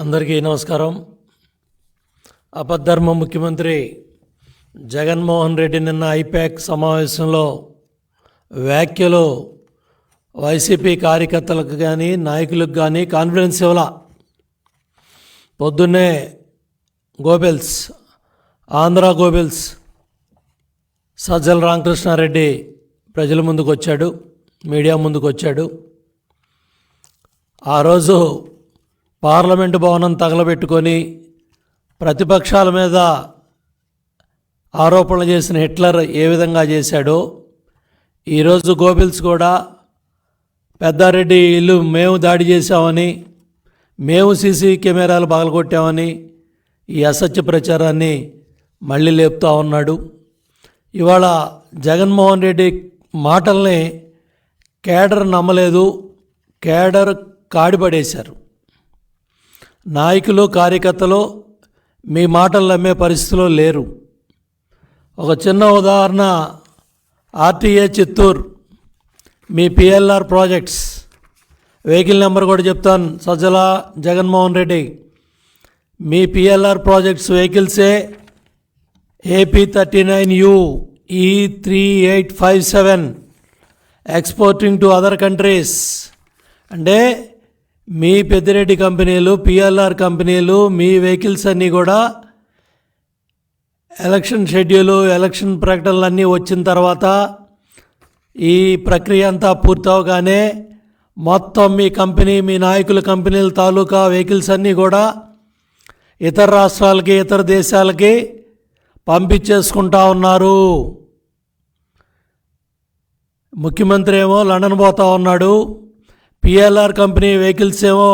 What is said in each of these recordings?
అందరికీ నమస్కారం. అపద్ధర్మ ముఖ్యమంత్రి జగన్మోహన్ రెడ్డి నిన్న ఐపాక్ సమావేశంలో వ్యాఖ్యలు వైసీపీ కార్యకర్తలకు కానీ నాయకులకు కానీ కాన్ఫిడెన్స్ ఇవ్వాల. పొద్దున్నే గోబెల్స్ ఆంధ్ర గోబెల్స్ సజ్జల రామకృష్ణారెడ్డి ప్రజల ముందుకు వచ్చాడు, మీడియా ముందుకు వచ్చాడు. ఆ రోజు పార్లమెంటు భవనం తగలబెట్టుకొని ప్రతిపక్షాల మీద ఆరోపణలు చేసిన హిట్లర్ ఏ విధంగా చేశాడో ఈరోజు గోబెల్స్ కూడా పెద్దారెడ్డి ఇల్లు మేము దాడి చేశామని, మేము సీసీ కెమెరాలు పగలగొట్టామని ఈ అసత్య ప్రచారాన్ని మళ్ళీ లేపుతూ ఉన్నాడు. ఇవాళ జగన్మోహన్ రెడ్డి మాటల్ని కేడర్ నమ్మలేదు, కేడర్ కాడిపడేశారు. నాయకులు కార్యకర్తలు మీ మాటలు నమ్మే పరిస్థితిలో లేరు. ఒక చిన్న ఉదాహరణ, ఆర్టీఏ చిత్తూరు మీ పిఎల్ఆర్ ప్రాజెక్ట్స్ వెహికల్ నెంబర్ కూడా చెప్తాను. సజ్జల జగన్మోహన్ రెడ్డి మీ పిఎల్ఆర్ ప్రాజెక్ట్స్ వెహికల్సే AP39U E3857 exporting to other countries. అంటే మీ పెద్దిరెడ్డి కంపెనీలు, పిఎల్ఆర్ కంపెనీలు, మీ వెహికల్స్ అన్నీ కూడా ఎలక్షన్ షెడ్యూలు, ఎలక్షన్ ప్రకటనలు అన్నీ వచ్చిన తర్వాత ఈ ప్రక్రియ అంతా పూర్తవగానే మొత్తం మీ కంపెనీ, మీ నాయకుల కంపెనీల తాలూకా వెహికల్స్ అన్నీ కూడా ఇతర రాష్ట్రాలకి, ఇతర దేశాలకి పంపించేసుకుంటా ఉన్నారు. ముఖ్యమంత్రి ఏమో లండన్ పోతా ఉన్నాడు, పిఎల్ఆర్ కంపెనీ వెహికల్స్ ఏమో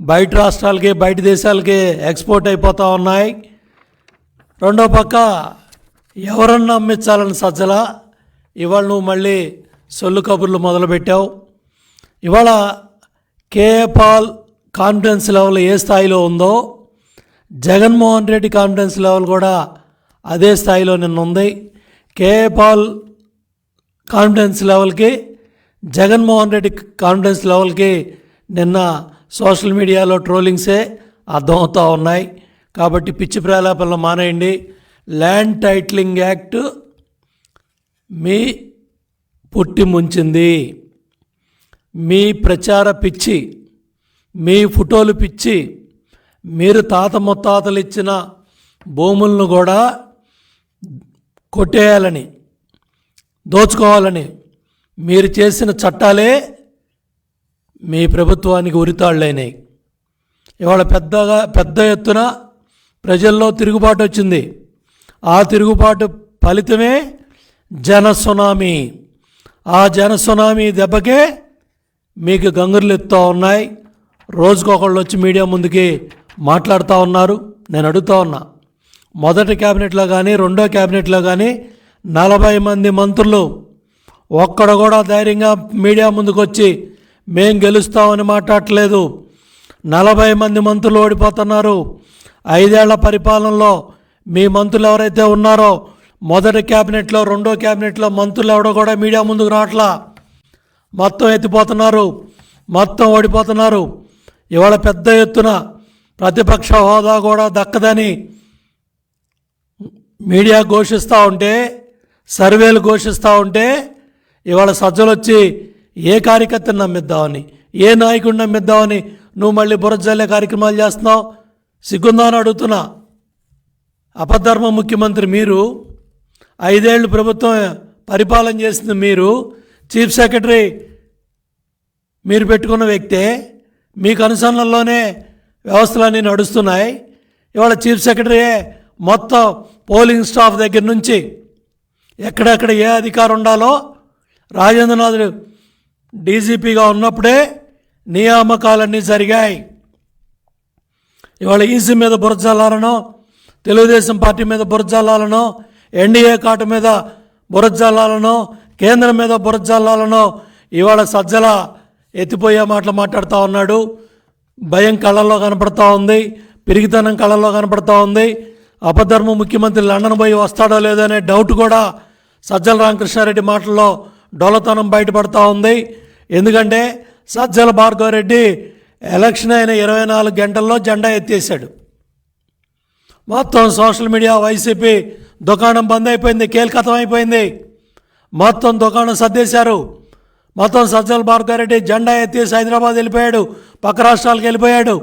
బయట రాష్ట్రాలకి, బయట దేశాలకి ఎక్స్పోర్ట్ అయిపోతూ ఉన్నాయి. రెండో పక్క ఎవరన్నా అమ్మించాలని సజ్జల ఇవాళ నువ్వు మళ్ళీ సొల్లు కబుర్లు మొదలుపెట్టావు. ఇవాళ కేఏ పాల్ కాన్ఫిడెన్స్ లెవెల్ ఏ స్థాయిలో ఉందో జగన్మోహన్ రెడ్డి కాన్ఫిడెన్స్ లెవెల్ కూడా అదే స్థాయిలో నిన్న ఉంది. కేఏ పాల్ కాన్ఫిడెన్స్ లెవెల్కి, జగన్మోహన్ రెడ్డి కాన్ఫిడెన్స్ లెవెల్కి నిన్న సోషల్ మీడియాలో ట్రోలింగ్సే అర్థమవుతూ ఉన్నాయి. కాబట్టి పిచ్చి ప్రలాపనలు మానేయండి. ల్యాండ్ టైటిలింగ్ యాక్ట్ మీ పుట్టి ముంచింది. మీ ప్రచార పిచ్చి, మీ ఫోటోలు పిచ్చి, మీరు తాత ముత్తాతలు ఇచ్చిన భూములను కూడా కొట్టేయాలని, దోచుకోవాలని మీరు చేసిన చట్టాలే మీ ప్రభుత్వానికి ఉరితాళ్ళైనాయి. ఇవాళ పెద్ద ఎత్తున ప్రజల్లో తిరుగుబాటు వచ్చింది. ఆ తిరుగుబాటు ఫలితమే జనసునామీ. ఆ జనసునామీ దెబ్బకే మీకు గంగుర్లు ఎత్తుతూ ఉన్నాయి. రోజుకొకళ్ళు వచ్చి మీడియా ముందుకి మాట్లాడుతూ ఉన్నారు. నేను అడుగుతూ ఉన్నా, మొదటి క్యాబినెట్లో కానీ, రెండో క్యాబినెట్లో కానీ 40 మంది మంత్రులు ఒక్కడు కూడా ధైర్యంగా మీడియా ముందుకు వచ్చి మేం గెలుస్తామని మాట్లాడట్లేదు. 40 మంది మంత్రులు ఓడిపోతున్నారు. 5 ఏళ్ల పరిపాలనలో మీ మంత్రులు ఎవరైతే ఉన్నారో మొదటి క్యాబినెట్లో, రెండో క్యాబినెట్లో మంత్రులు ఎవడో కూడా మీడియా ముందుకు రావట్లా. మొత్తం ఎత్తిపోతున్నారు, మొత్తం ఓడిపోతున్నారు. ఇవాళ పెద్ద ఎత్తున ప్రతిపక్ష హోదా కూడా దక్కదని మీడియా ఘోషిస్తూ ఉంటే, సర్వేలు ఘోషిస్తూ ఉంటే ఇవాళ సజ్జలు వచ్చి ఏ కార్యకర్తను నమ్మిద్దామని, ఏ నాయకుడిని నమ్మిద్దామని నువ్వు మళ్ళీ బురజల్లే కార్యక్రమాలు చేస్తున్నావు. సిగ్గుందా అని అడుగుతున్నా. అపద్ధర్మ ముఖ్యమంత్రి మీరు, 5 ఏళ్ళు ప్రభుత్వం పరిపాలన చేసింది మీరు, చీఫ్ సెక్రటరీ మీరు పెట్టుకున్న వ్యక్తే, మీకు అనుసరణలోనే వ్యవస్థలన్నీ నడుస్తున్నాయి. ఇవాళ చీఫ్ సెక్రటరీయే మొత్తం పోలింగ్ స్టాఫ్ దగ్గర నుంచి ఎక్కడెక్కడ ఏ అధికారం ఉండాలో రాజేంద్రనాథ్ డీజీపీగా ఉన్నప్పుడే నియామకాలన్నీ జరిగాయి. ఇవాళ ఈసీ మీద బురజల్లాలనో, తెలుగుదేశం పార్టీ మీద బురజల్లాలనో, ఎన్డీఏ కాటు మీద బురజల్లాలనో, కేంద్రం మీద బురజల్లాలనో ఇవాళ సజ్జల ఎత్తిపోయే మాటలు మాట్లాడుతూ ఉన్నాడు. భయం కళ్ళల్లో కనపడతా ఉంది, పిరిగితనం కళ్ళల్లో కనపడతా ఉంది. అపధర్మ ముఖ్యమంత్రి లండన్ పోయి వస్తాడో లేదో అనే డౌట్ కూడా సజ్జల రామకృష్ణారెడ్డి మాటల్లో డొల్లతనం బయటపడతా ఉంది. ఎందుకంటే సజ్జల భార్గవరెడ్డి ఎలక్షన్ అయిన 24 గంటల్లో జెండా ఎత్తేసాడు. మొత్తం సోషల్ మీడియా వైసీపీ దుకాణం బంద్ అయిపోయింది, కీలకతం అయిపోయింది. మొత్తం దుకాణం సర్దేశారు. మొత్తం సజ్జల భార్గారెడ్డి జెండా ఎత్తేసి హైదరాబాద్ వెళ్ళిపోయాడు, పక్క రాష్ట్రాలకు వెళ్ళిపోయాడు.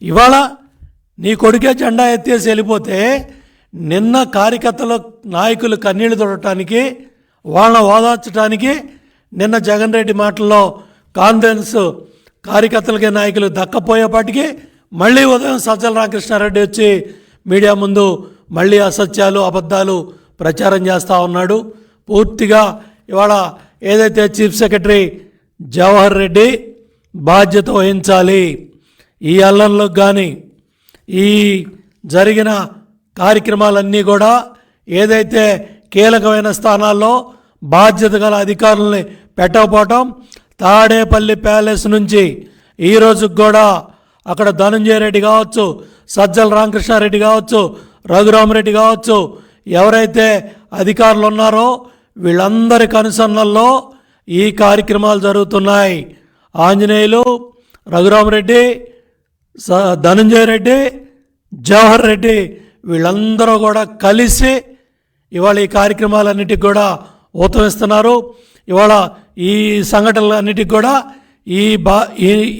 ఇవాళ నీ కొడుకే జెండా ఎత్తేసి వెళ్ళిపోతే నిన్న కార్యకర్తల నాయకులు కన్నీళ్లు తొడటానికి, వాళ్ళని ఓదార్చడానికి నిన్న జగన్ రెడ్డి మాటల్లో కాన్ఫిడెన్స్ కార్యకర్తలకి నాయకులు దక్కపోయేపాటికి మళ్ళీ ఉదయం సజ్జల రామకృష్ణారెడ్డి వచ్చి మీడియా ముందు మళ్ళీ అసత్యాలు అబద్ధాలు ప్రచారం చేస్తూ ఉన్నాడు. పూర్తిగా ఇవాళ ఏదైతే చీఫ్ సెక్రటరీ జవహర్ రెడ్డి బాధ్యత వహించాలి, ఈ అల్లర్లకు కానీ ఈ జరిగిన కార్యక్రమాలన్నీ కూడా ఏదైతే కీలకమైన స్థానాల్లో బాధ్యత గల అధికారులని పెట్టకపోవటం, తాడేపల్లి ప్యాలెస్ నుంచి ఈరోజుకి కూడా అక్కడ ధనంజయ రెడ్డి కావచ్చు, సజ్జల రామకృష్ణారెడ్డి కావచ్చు, రఘురామరెడ్డి కావచ్చు, ఎవరైతే అధికారులు ఉన్నారో వీళ్ళందరి కనుసన్నల్లో ఈ కార్యక్రమాలు జరుగుతున్నాయి. ఆంజనేయులు, రఘురామరెడ్డి, ధనంజయ రెడ్డి, జవహర్ రెడ్డి వీళ్ళందరూ కూడా కలిసి ఇవాళ ఈ కార్యక్రమాలన్నిటికి కూడా ఊతమిస్తున్నారు. ఇవాళ ఈ సంఘటనలన్నిటికి కూడా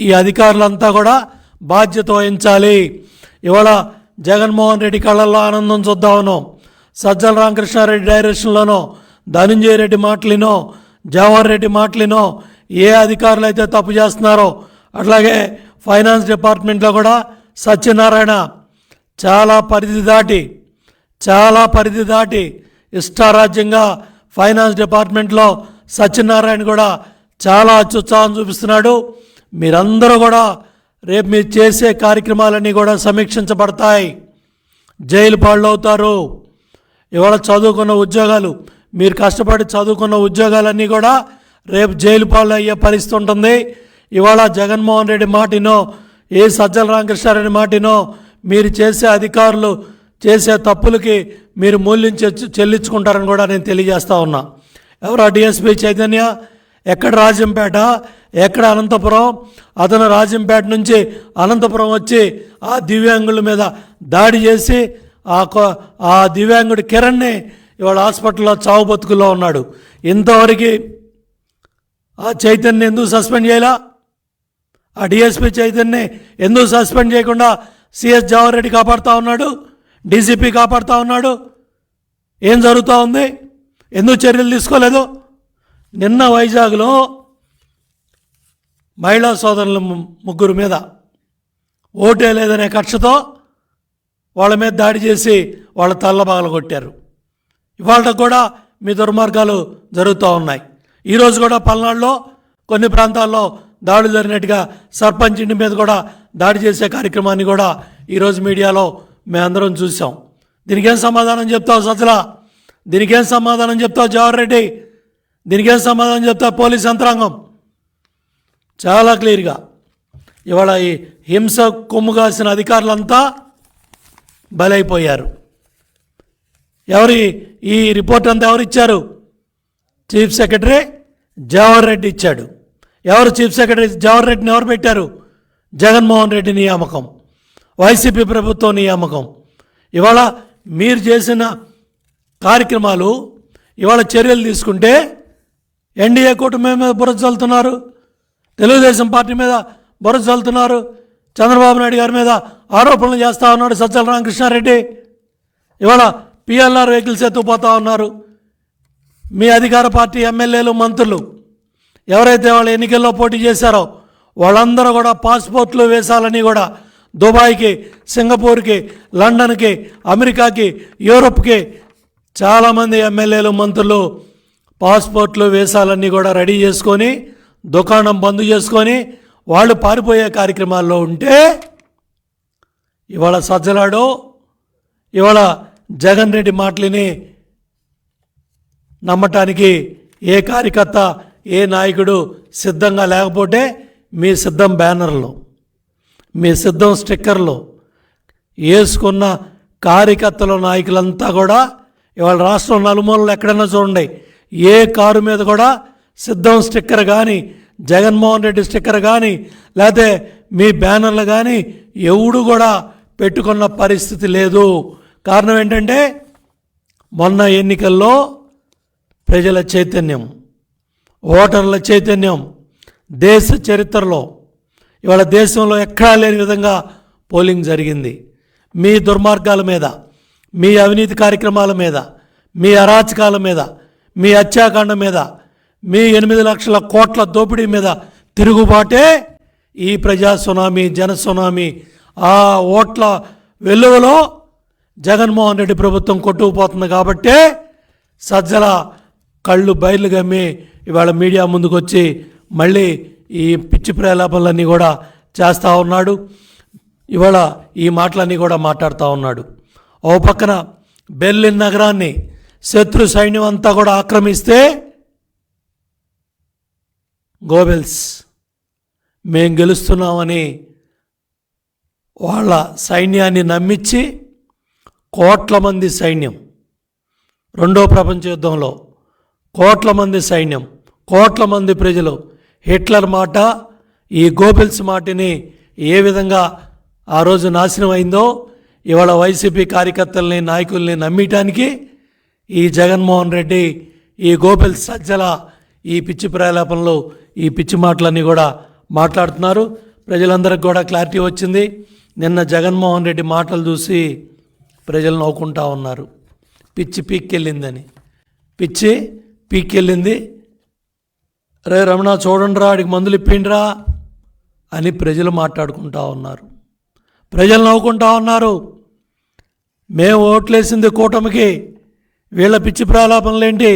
ఈ అధికారులంతా కూడా బాధ్యత వహించాలి. ఇవాళ జగన్మోహన్ రెడ్డి కళ్ళల్లో ఆనందం చూద్దామనో, సజ్జల రామకృష్ణారెడ్డి డైరెక్షన్లోనో, ధనంజయ రెడ్డి మాటలినో, జవహర్ రెడ్డి మాటలినో ఏ అధికారులు అయితే తప్పు చేస్తున్నారో, అట్లాగే ఫైనాన్స్ డిపార్ట్మెంట్లో కూడా సత్యనారాయణ చాలా పరిధి దాటి ఇష్టారాజ్యంగా ఫైనాన్స్ డిపార్ట్మెంట్లో సత్యనారాయణ కూడా చాలా అత్యుత్సాహం చూపిస్తున్నాడు. మీరందరూ కూడా రేపు మీరు చేసే కార్యక్రమాలన్నీ కూడా సమీక్షించబడతాయి, జైలు పాళ్ళవుతారు. ఇవాళ చదువుకున్న ఉద్యోగాలు, మీరు కష్టపడి చదువుకున్న ఉద్యోగాలన్నీ కూడా రేపు జైలు పాలు అయ్యే పరిస్థితి ఉంటుంది. ఇవాళ జగన్మోహన్ రెడ్డి మాటినో, ఏ సజ్జల రామకృష్ణారెడ్డి మాటినో మీరు చేసే అధికారులు చేసే తప్పులకి మీరు మూల్యం చెల్లించుకుంటారని కూడా నేను తెలియజేస్తా ఉన్నా. ఎవరు డిఎస్పీ చైతన్య, ఎక్కడ రాజంపేట, ఎక్కడ అనంతపురం, అతను రాజంపేట నుంచి అనంతపురం వచ్చి ఆ దివ్యాంగుల మీద దాడి చేసి ఆ దివ్యాంగుడి కిరణ్ని ఇవాళ హాస్పిటల్లో చావు బతుకుల్లో ఉన్నాడు. ఇంతవరకు ఆ చైతన్య ఎందుకు సస్పెండ్ చేయాలా? ఆ డిఎస్పీ చైతన్యని ఎందుకు సస్పెండ్ చేయకుండా సిఎస్ జవహర్ రెడ్డి కాపాడుతూ ఉన్నాడు, డీసీపీ కాపాడుతూ ఉన్నాడు? ఏం జరుగుతూ ఉంది? ఎందుకు చర్యలు తీసుకోలేదు? నిన్న వైజాగ్లో మహిళా సోదరుల ముగ్గురు మీద ఓటే లేదనే కక్షతో వాళ్ళ మీద దాడి చేసి వాళ్ళ తల్లబాగలు కొట్టారు. ఇవాళ కూడా మీ దుర్మార్గాలు జరుగుతూ ఉన్నాయి. ఈరోజు కూడా పల్నాడులో కొన్ని ప్రాంతాల్లో దాడులు జరిగినట్టుగా సర్పంచ్ ఇంటి మీద కూడా దాడి చేసే కార్యక్రమాన్ని కూడా ఈరోజు మీడియాలో మేమందరం చూసాం. దీనికేం సమాధానం చెప్తావు సజ్జల? దీనికేం సమాధానం చెప్తావు జవహర్ రెడ్డి? దీనికేం సమాధానం చెప్తావు పోలీస్ యంత్రాంగం? చాలా క్లియర్గా ఇవాళ ఈ హింస కొమ్ము కాసిన అధికారులంతా బలైపోయారు. ఈ రిపోర్ట్ అంతా ఎవరు ఇచ్చారు? చీఫ్ సెక్రటరీ జవహర్ రెడ్డి ఇచ్చాడు. ఎవరు చీఫ్ సెక్రటరీ జవహర్ రెడ్డిని ఎవరు పెట్టారు? జగన్మోహన్ రెడ్డి నియామకం, వైసీపీ ప్రభుత్వం నియామకం. ఇవాళ మీరు చేసిన కార్యక్రమాలు, ఇవాళ చర్యలు తీసుకుంటే ఎన్డీఏ కూటమి మీద బురద చల్లుతున్నారు, తెలుగుదేశం పార్టీ మీద బురద చల్లుతున్నారు, చంద్రబాబు నాయుడు గారి మీద ఆరోపణలు చేస్తూ ఉన్నాడు సజ్జల రామకృష్ణారెడ్డి. ఇవాళ పిఎల్ఆర్ వెహికల్స్ ఎత్తుకుపోతూ ఉన్నారు. మీ అధికార పార్టీ ఎమ్మెల్యేలు, మంత్రులు ఎవరైతే వాళ్ళ ఎన్నికల్లో పోటీ చేశారో వాళ్ళందరూ కూడా పాస్పోర్ట్లు వేసాలని కూడా దుబాయ్కి, సింగపూర్కి, లండన్కి, అమెరికాకి, యూరోప్కి చాలామంది ఎమ్మెల్యేలు, మంత్రులు పాస్పోర్ట్లు వేసాలన్నీ కూడా రెడీ చేసుకొని దుకాణం బంద్ చేసుకొని వాళ్ళు పారిపోయే కార్యక్రమాల్లో ఉంటే ఇవాళ సజ్జలాడో, ఇవాళ జగన్ రెడ్డి మాటలని నమ్మటానికి ఏ కార్యకర్త, ఏ నాయకుడు సిద్ధంగా లేకపోతే మీ సిద్ధం బ్యానర్లు, మీ సిద్ధం స్టిక్కర్లు వేసుకున్న కార్యకర్తల నాయకులంతా కూడా ఇవాళ రాష్ట్రం నలుమూలలో ఎక్కడన్నా చూడండి, ఏ కారు మీద కూడా సిద్ధం స్టిక్కర్ కానీ, జగన్మోహన్ రెడ్డి స్టిక్కర్ కానీ, లేకపోతే మీ బ్యానర్లు కానీ ఎవడు కూడా పెట్టుకున్న పరిస్థితి లేదు. కారణం ఏంటంటే మొన్న ఎన్నికల్లో ప్రజల చైతన్యం, ఓటర్ల చైతన్యం దేశ చరిత్రలో ఇవాళ దేశంలో ఎక్కడా లేని విధంగా పోలింగ్ జరిగింది. మీ దుర్మార్గాల మీద, మీ అవినీతి కార్యక్రమాల మీద, మీ అరాచకాల మీద, మీ హత్యాకాండ మీద, మీ 8 లక్షల కోట్ల దోపిడీ మీద తిరుగుబాటే ఈ ప్రజా సునామీ, జన సునామీ. ఆ ఓట్ల వెలువలో జగన్మోహన్ రెడ్డి ప్రభుత్వం కొట్టుకుపోతుంది. కాబట్టే సజ్జల కళ్ళు బయలు గమ్మి ఇవాళ మీడియా ముందుకు వచ్చి మళ్ళీ ఈ పిచ్చి ప్రలాపనలన్నీ కూడా చేస్తూ ఉన్నాడు. ఇవాళ ఈ మాటలన్నీ కూడా మాట్లాడుతూ ఉన్నాడు. ఓ పక్కన బెర్లిన్ నగరాన్ని శత్రు సైన్యం అంతా కూడా ఆక్రమిస్తే గోబెల్స్ మేం గెలుస్తున్నామని వాళ్ళ సైన్యాన్ని నమ్మించి కోట్ల మంది సైన్యం, రెండో ప్రపంచ యుద్ధంలో కోట్ల మంది సైన్యం, కోట్ల మంది ప్రజలు హిట్లర్ మాట, ఈ గోబెల్స్ మాటని ఏ విధంగా ఆ రోజు నాశనం అయిందో ఇవాళ వైసీపీ కార్యకర్తల్ని, నాయకుల్ని నమ్మియటానికి ఈ జగన్మోహన్ రెడ్డి, ఈ గోబెల్స్ సజ్జల ఈ పిచ్చి ప్రలాపనలు, ఈ పిచ్చి మాటలన్నీ కూడా మాట్లాడుతున్నారు. ప్రజలందరికీ కూడా క్లారిటీ వచ్చింది. నిన్న జగన్మోహన్ రెడ్డి మాటలు చూసి ప్రజలు నవ్వుకుంటా ఉన్నారు. పిచ్చి పీక్కెళ్ళిందని, పిచ్చి పీక్కెళ్ళింది. రే రమణ చూడండిరా, ఆడికి మందులు ఇప్పిండ్రా అని ప్రజలు మాట్లాడుకుంటా ఉన్నారు. ప్రజలు నవ్వుకుంటా ఉన్నారు. మేము ఓట్లేసింది కూటమికి, వీళ్ళ పిచ్చి ప్రలాపనలేంటి,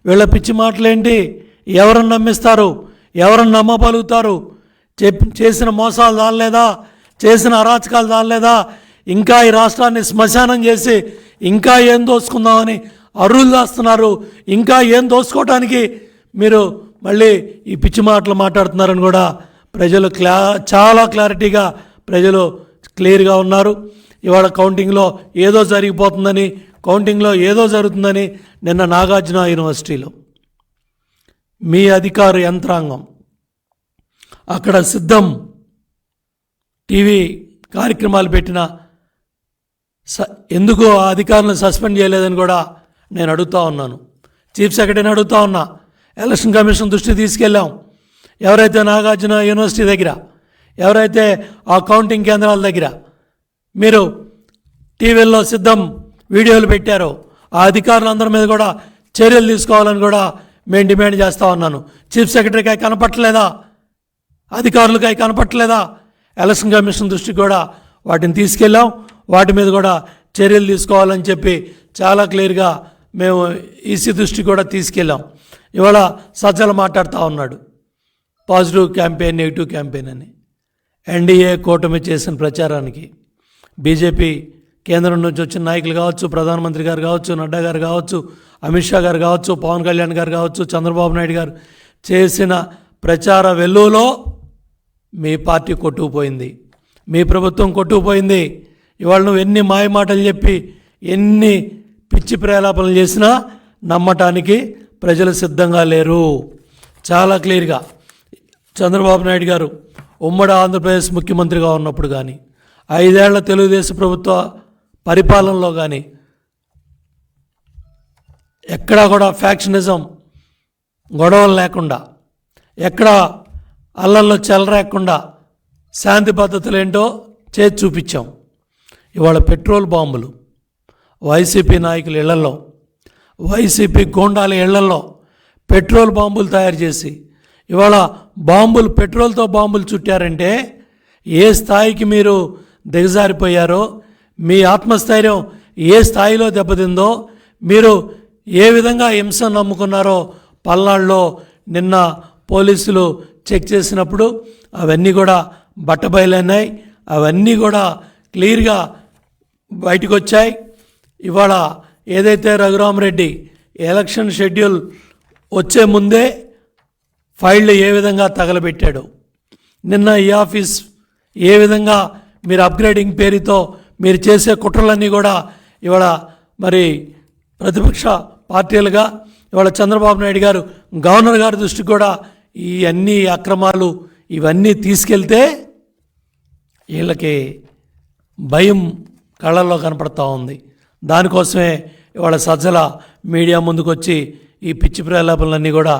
వీళ్ళ పిచ్చి మాటలేంటి, ఎవరన్నా నమ్మిస్తారు, ఎవరన్నా నమ్మగలుగుతారు? చేసిన మోసాలు చాలలేదా, చేసిన అరాచకాలు చాలలేదా, ఇంకా ఈ రాష్ట్రాన్ని శ్మశానం చేసి ఇంకా ఏం దోసుకుందామని అర్రులు దాస్తున్నారు. ఇంకా ఏం దోసుకోవటానికి మీరు మళ్ళీ ఈ పిచ్చి మాటలు మాట్లాడుతున్నారని కూడా ప్రజలు చాలా క్లారిటీగా ప్రజలు క్లియర్గా ఉన్నారు. ఇవాళ కౌంటింగ్లో ఏదో జరిగిపోతుందని, కౌంటింగ్లో ఏదో జరుగుతుందని నిన్న నాగార్జున యూనివర్సిటీలో మీ అధికార యంత్రాంగం అక్కడ సిద్ధం టీవీ కార్యక్రమాలు పెట్టిన ఎందుకు ఆ అధికారులను సస్పెండ్ చేయలేదని కూడా నేను అడుగుతూ ఉన్నాను. చీఫ్ సెక్రటరీని అడుగుతూ ఉన్నా. ఎలక్షన్ కమిషన్ దృష్టికి తీసుకెళ్ళాం. ఎవరైతే నాగార్జున యూనివర్సిటీ దగ్గర, ఎవరైతే ఆ కౌంటింగ్ కేంద్రాల దగ్గర మీరు టీవీల్లో సిద్ధం వీడియోలు పెట్టారో ఆ అధికారులందరి మీద కూడా చర్యలు తీసుకోవాలని కూడా మేము డిమాండ్ చేస్తూ ఉన్నాను. చీఫ్ సెక్రటరీకి అవి కనపట్టలేదా, అధికారులకి అవి కనపట్టలేదా? ఎలక్షన్ కమిషన్ దృష్టికి కూడా వాటిని తీసుకెళ్ళాం. వాటి మీద కూడా చర్యలు తీసుకోవాలని చెప్పి చాలా క్లియర్గా మేము ఈసీ దృష్టికి కూడా తీసుకెళ్ళాం. ఇవాళ సజ్జల మాట్లాడుతూ ఉన్నాడు పాజిటివ్ క్యాంపెయిన్, నెగిటివ్ క్యాంపెయిన్ అని. ఎన్డీఏ కూటమి చేసిన ప్రచారానికి బీజేపీ కేంద్రం నుంచి వచ్చిన నాయకులు కావచ్చు, ప్రధానమంత్రి గారు కావచ్చు, నడ్డా గారు కావచ్చు, అమిత్ షా గారు కావచ్చు, పవన్ కళ్యాణ్ గారు కావచ్చు, చంద్రబాబు నాయుడు గారు చేసిన ప్రచార వెల్లువలో మీ పార్టీ కొట్టుకుపోయింది, మీ ప్రభుత్వం కొట్టుకుపోయింది. ఇవాళ నువ్వు ఎన్ని మాయ మాటలు చెప్పి ఎన్ని పిచ్చి ప్రలాపనలు చేసినా నమ్మటానికి ప్రజలు సిద్ధంగా లేరు. చాలా క్లియర్గా చంద్రబాబు నాయుడు గారు ఉమ్మడి ఆంధ్రప్రదేశ్ ముఖ్యమంత్రిగా ఉన్నప్పుడు కానీ, 5 ఏళ్ల తెలుగుదేశం ప్రభుత్వ పరిపాలనలో కానీ ఎక్కడా కూడా ఫ్యాక్షనిజం గొడవలు లేకుండా, ఎక్కడ అల్లల్లో చెలరేకుండా శాంతి పద్ధతులు ఏంటో చేసి చూపించాం. ఇవాళ పెట్రోల్ బాంబులు వైసీపీ నాయకుల ఇళ్లలో, వైసీపీ గోండాల ఇళ్లలో పెట్రోల్ బాంబులు తయారు చేసి ఇవాళ బాంబులు, పెట్రోల్తో బాంబులు చుట్టారంటే ఏ స్థాయికి మీరు దిగజారిపోయారో, మీ ఆత్మస్థైర్యం ఏ స్థాయిలో దెబ్బతిందో, మీరు ఏ విధంగా హింసను నమ్ముకున్నారో పల్నాడులో నిన్న పోలీసులు చెక్ చేసినప్పుడు అవన్నీ కూడా బట్టబయలైనాయి. అవన్నీ కూడా క్లియర్గా బయటకు వచ్చాయి. ఇవాళ ఏదైతే రఘురామరెడ్డి ఎలక్షన్ షెడ్యూల్ వచ్చే ముందే ఫైళ్ళు ఏ విధంగా తగలబెట్టాడు, నిన్న ఈ ఆఫీస్ ఏ విధంగా మీరు అప్గ్రేడింగ్ పేరుతో మీరు చేసే కుట్రలన్నీ కూడా ఇవాళ మరి ప్రతిపక్ష పార్టీలుగా ఇవాళ చంద్రబాబు నాయుడు గారు గవర్నర్ గారి దృష్టికి కూడా ఈ అన్ని అక్రమాలు ఇవన్నీ తీసుకెళ్తే వీళ్ళకి భయం కళ్ళల్లో కనపడతా ఉంది. దానికోసమే ఇవాళ సజ్జల మీడియా ముందుకు వచ్చి ఈ పిచ్చి ప్రలాపనలన్నీ కూడా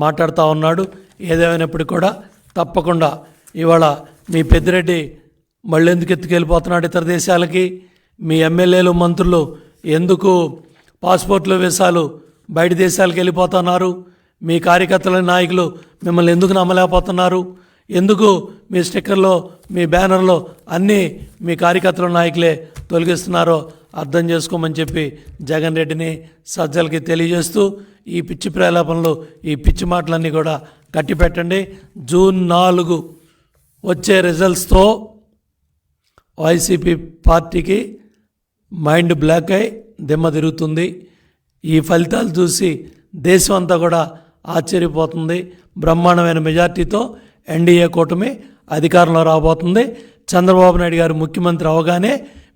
మాట్లాడుతూ ఉన్నాడు. ఏదేమైనప్పటికీ కూడా తప్పకుండా ఇవాళ మీ పెద్దిరెడ్డి మళ్ళీ ఎందుకు ఎత్తుకెళ్ళిపోతున్నాడు ఇతర దేశాలకి, మీ ఎమ్మెల్యేలు మంత్రులు ఎందుకు పాస్పోర్ట్లు వీసాలు బయట దేశాలకు వెళ్ళిపోతున్నారు, మీ కార్యకర్తల నాయకులు మిమ్మల్ని ఎందుకు నమ్మలేకపోతున్నారు, ఎందుకు మీ స్టిక్కర్లో మీ బ్యానర్లో అన్నీ మీ కార్యకర్తల నాయకులే తొలగిస్తున్నారో అర్థం చేసుకోమని చెప్పి జగన్ రెడ్డిని సజ్జలకి తెలియజేస్తూ ఈ పిచ్చి ప్రలాపనలు ఈ పిచ్చి మాటలన్నీ కూడా కట్టిపెట్టండి. జూన్ 4 వచ్చే రిజల్ట్స్తో వైసీపీ పార్టీకి మైండ్ బ్లాక్ అయి దిమ్మ తిరుగుతుంది. ఈ ఫలితాలు చూసి దేశం అంతా కూడా ఆశ్చర్యపోతుంది. బ్రహ్మాండమైన మెజార్టీతో ఎన్డీఏ కూటమి అధికారంలో రాబోతుంది. చంద్రబాబు నాయుడు గారు ముఖ్యమంత్రి అవగానే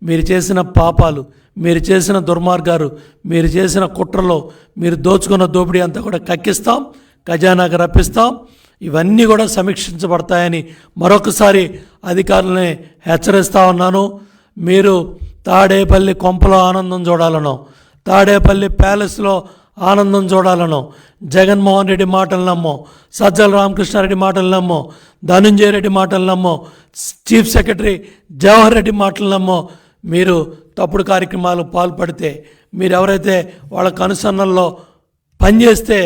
మీరు చేసిన పాపాలు, మీరు చేసిన దుర్మార్గాలు, మీరు చేసిన కుట్రలో మీరు దోచుకున్న దోపిడీ అంతా కూడా కక్కిస్తాం, ఖజానాకు రప్పిస్తాం. ఇవన్నీ కూడా సమీక్షించబడతాయని మరొకసారి అధికారులని హెచ్చరిస్తూ ఉన్నాను. మీరు తాడేపల్లి కొంపలో ఆనందం చూడాలనో, తాడేపల్లి ప్యాలెస్లో ఆనందం చూడాలనో, జగన్మోహన్ రెడ్డి మాటలు నమ్మో, సజ్జల రామకృష్ణారెడ్డి మాటలు నమ్మో, ధనుంజయ రెడ్డి మాటలు నమ్మో, చీఫ్ సెక్రటరీ జవహర్ రెడ్డి మాటలు నమ్మో, మీరు తప్పుడు కార్యక్రమాలు పాల్పడితే, మీరు ఎవరైతే వాళ్ళ కనుసన్నల్లో పనిచేస్తే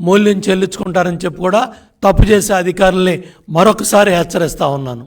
మూల్యం చెల్లించుకుంటారని చెప్పి కూడా తప్పు చేసే అధికారుల్ని మరొకసారి హెచ్చరిస్తూ ఉన్నాను.